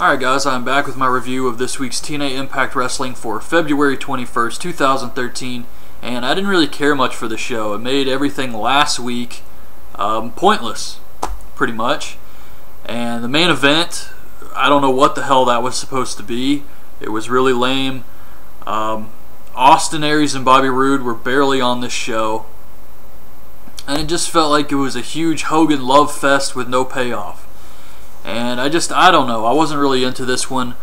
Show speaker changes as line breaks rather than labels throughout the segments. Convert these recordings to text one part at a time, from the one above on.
Alright guys, I'm back with my review of this week's TNA Impact Wrestling for February 21st, 2013, and I didn't really care much for the show. It made everything last week pointless, pretty much. And the main event, I don't know what the hell that was supposed to be. It was really lame. Austin Aries and Bobby Roode were barely on this show, and it just felt like it was a huge Hogan love fest with no payoff. And I don't know, I wasn't really into this one.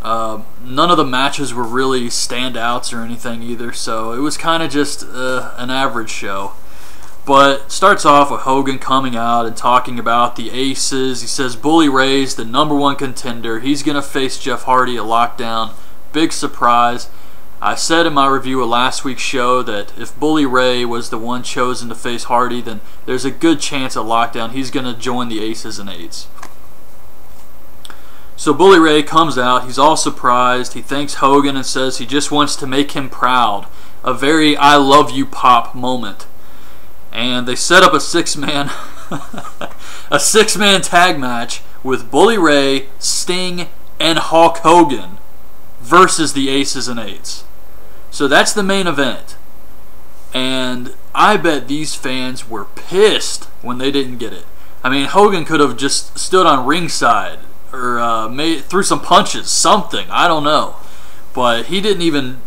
None of the matches were really standouts or anything either, so it was kind of just an average show. But it starts off with Hogan coming out and talking about the Aces. He says Bully Ray's the #1 contender. He's going to face Jeff Hardy at Lockdown. Big surprise. I said in my review of last week's show that if Bully Ray was the one chosen to face Hardy, then there's a good chance at Lockdown he's going to join the Aces and Eights. So Bully Ray comes out, he's all surprised, he thanks Hogan and says he just wants to make him proud. A very I love you pop moment. And they set up a six-man tag match with Bully Ray, Sting, and Hulk Hogan versus the Aces and Eights. So that's the main event. And I bet these fans were pissed when they didn't get it. I mean, Hogan could have just stood on ringside or threw some punches, something, I don't know. But he didn't even...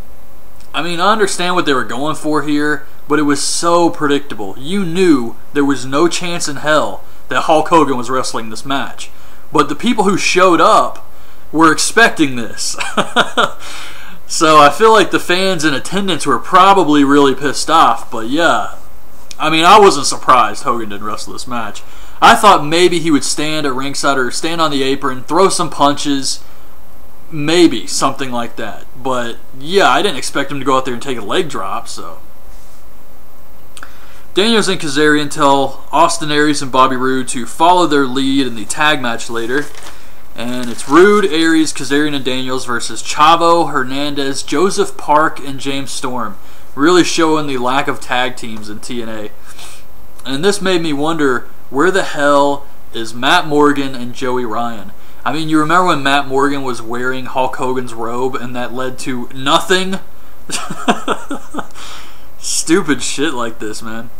I mean, I understand what they were going for here, but it was so predictable. You knew there was no chance in hell that Hulk Hogan was wrestling this match. But the people who showed up were expecting this. So I feel like the fans in attendance were probably really pissed off, but yeah. I mean, I wasn't surprised Hogan didn't wrestle this match. I thought maybe he would stand at ringside or stand on the apron, throw some punches, maybe something like that. But yeah, I didn't expect him to go out there and take a leg drop, so. Daniels and Kazarian tell Austin Aries and Bobby Roode to follow their lead in the tag match later. And it's Roode, Aries, Kazarian, and Daniels versus Chavo, Hernandez, Joseph Park, and James Storm. Really showing the lack of tag teams in TNA. And this made me wonder, where the hell is Matt Morgan and Joey Ryan? I mean, you remember when Matt Morgan was wearing Hulk Hogan's robe and that led to nothing? Stupid shit like this, man.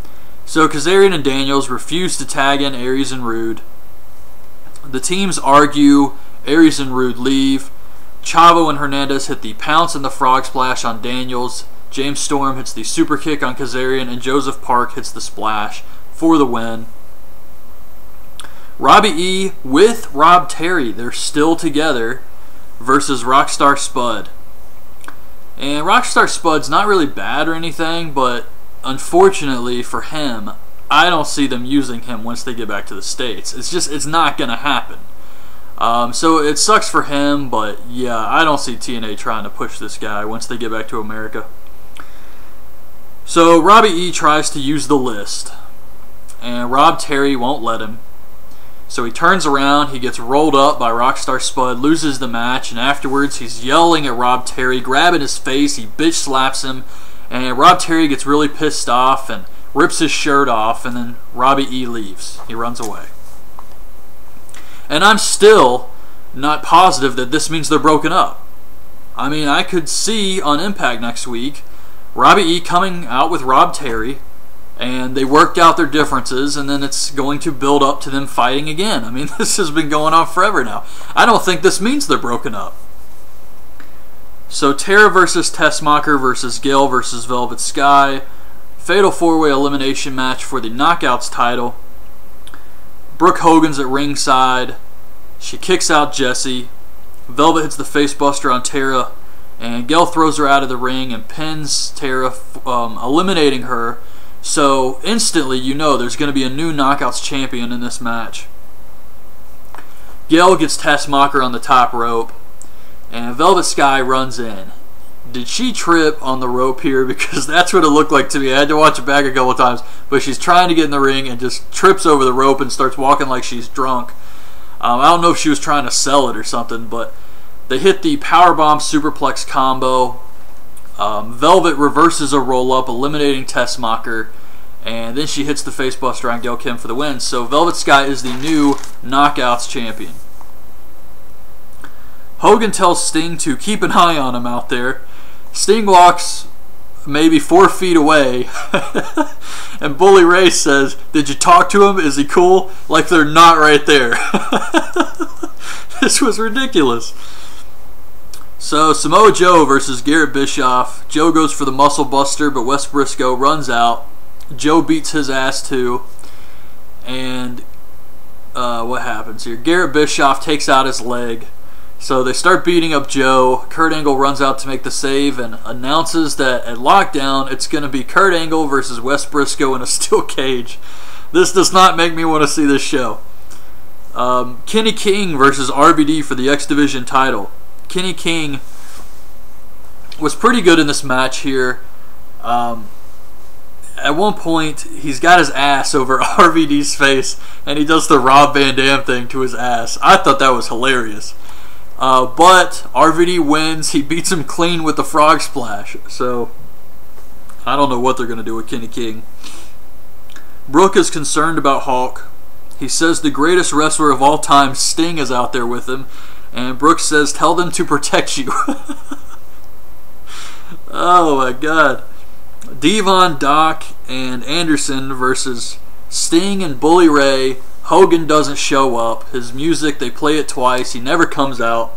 So Kazarian and Daniels refuse to tag in Aries and Roode. The teams argue, Aries and Roode leave. Chavo and Hernandez hit the pounce and the frog splash on Daniels. James Storm hits the super kick on Kazarian, and Joseph Park hits the splash for the win. Robbie E with Rob Terry, they're still together, versus Rockstar Spud. And Rockstar Spud's not really bad or anything, but unfortunately for him, I don't see them using him once they get back to the States. It's not going to happen. So it sucks for him, but yeah, I don't see TNA trying to push this guy once they get back to America. So Robbie E tries to use the list, and Rob Terry won't let him. So he turns around, he gets rolled up by Rockstar Spud, loses the match, and afterwards he's yelling at Rob Terry, grabbing his face, he bitch slaps him, and Rob Terry gets really pissed off and rips his shirt off, and then Robbie E leaves. He runs away. And I'm still not positive that this means they're broken up. I mean, I could see on Impact next week Robbie E coming out with Rob Terry, and they worked out their differences, and then it's going to build up to them fighting again. I mean, this has been going on forever now. I don't think this means they're broken up. So Tara versus Tessmacher versus Gail versus Velvet Sky. Fatal 4-way elimination match for the Knockouts title. Brooke Hogan's at ringside. She kicks out Jessie. Velvet hits the facebuster on Tara, and Gail throws her out of the ring and pins Tara, eliminating her. So instantly you know there's going to be a new Knockouts champion in this match. Gail gets Tessmacher on the top rope, and Velvet Sky runs in. Did she trip on the rope here? Because that's what it looked like to me. I had to watch it back a couple of times. But she's trying to get in the ring and just trips over the rope and starts walking like she's drunk. I don't know if she was trying to sell it or something, but they hit the powerbomb superplex combo. Velvet reverses a roll-up, eliminating Tessmacher. And then she hits the facebuster on Gail Kim for the win. So Velvet Sky is the new Knockouts champion. Hogan tells Sting to keep an eye on him out there. Sting walks maybe 4 feet away, and Bully Ray says, "Did you talk to him? Is he cool?" Like they're not right there. This was ridiculous. So Samoa Joe versus Garrett Bischoff. Joe goes for the muscle buster, but Wes Briscoe runs out. Joe beats his ass too. And what happens here? Garrett Bischoff takes out his leg. So they start beating up Joe. Kurt Angle runs out to make the save and announces that at Lockdown it's going to be Kurt Angle versus Wes Briscoe in a steel cage. This does not make me want to see this show. Kenny King versus RVD for the X Division title. Kenny King was pretty good in this match here. At one point, he's got his ass over RVD's face, and he does the Rob Van Dam thing to his ass. I thought that was hilarious. But RVD wins. He beats him clean with the frog splash. So, I don't know what they're going to do with Kenny King. Brooke is concerned about Hulk. He says the greatest wrestler of all time, Sting, is out there with him. And Brooke says, "Tell them to protect you." Oh my God. Devon, Doc, and Anderson versus Sting and Bully Ray. Hogan doesn't show up. His music, they play it twice. He never comes out.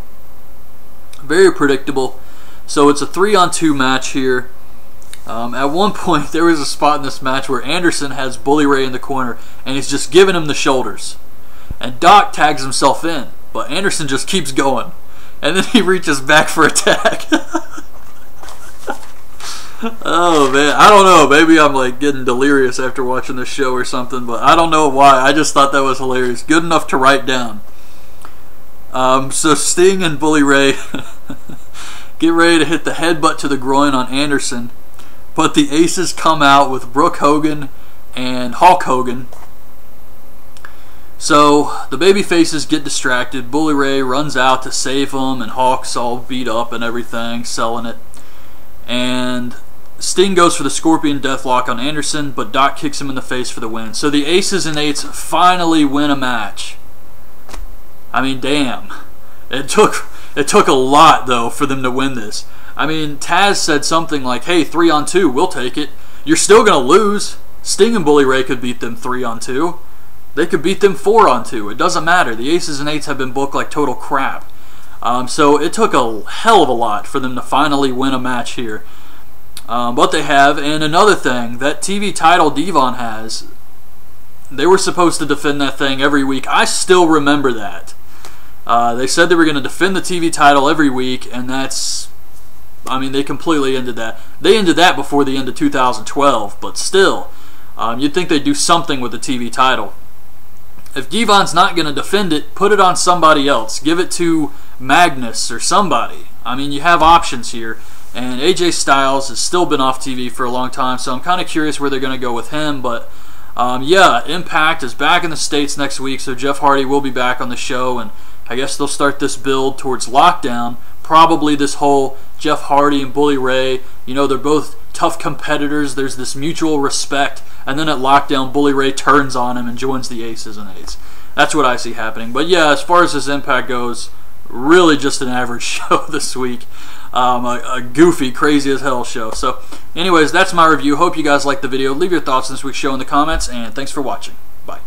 Very predictable. So it's a 3-on-2 match here. At one point, there was a spot in this match where Anderson has Bully Ray in the corner, and he's just giving him the shoulders. And Doc tags himself in, but Anderson just keeps going. And then he reaches back for a tag. Oh man, I don't know, maybe I'm like getting delirious after watching this show or something, but I don't know why. I just thought that was hilarious. Good enough to write down. So Sting and Bully Ray get ready to hit the headbutt to the groin on Anderson, but the Aces come out with Brooke Hogan and Hulk Hogan. So the baby faces get distracted. Bully Ray runs out to save them, and Hulk's all beat up and everything, selling it. And Sting goes for the Scorpion Deathlock on Anderson, but Doc kicks him in the face for the win. So the Aces and Eights finally win a match. I mean, damn. It took a lot, though, for them to win this. I mean, Taz said something like, "Hey, 3-on-2, we'll take it." You're still going to lose. Sting and Bully Ray could beat them 3-on-2. They could beat them 4-on-2. It doesn't matter. The Aces and Eights have been booked like total crap. So it took a hell of a lot for them to finally win a match here. But they have. And another thing, that TV title Devon has, they were supposed to defend that thing every week. I still remember that. They said they were going to defend the TV title every week, and that's, I mean, they completely ended that. They ended that before the end of 2012, but still, you'd think they'd do something with the TV title. If Devon's not going to defend it, put it on somebody else. Give it to Magnus or somebody. I mean, you have options here. And AJ Styles has still been off TV for a long time, so I'm kind of curious where they're going to go with him. But yeah, Impact is back in the States next week, so Jeff Hardy will be back on the show, and I guess they'll start this build towards Lockdown. Probably this whole Jeff Hardy and Bully Ray, you know, they're both tough competitors. There's this mutual respect, and then at Lockdown, Bully Ray turns on him and joins the Aces and Eights. That's what I see happening. But yeah, as far as this Impact goes, really just an average show this week. A goofy, crazy as hell show. So anyways, that's my review. Hope you guys liked the video. Leave your thoughts on this week's show in the comments, and thanks for watching. Bye.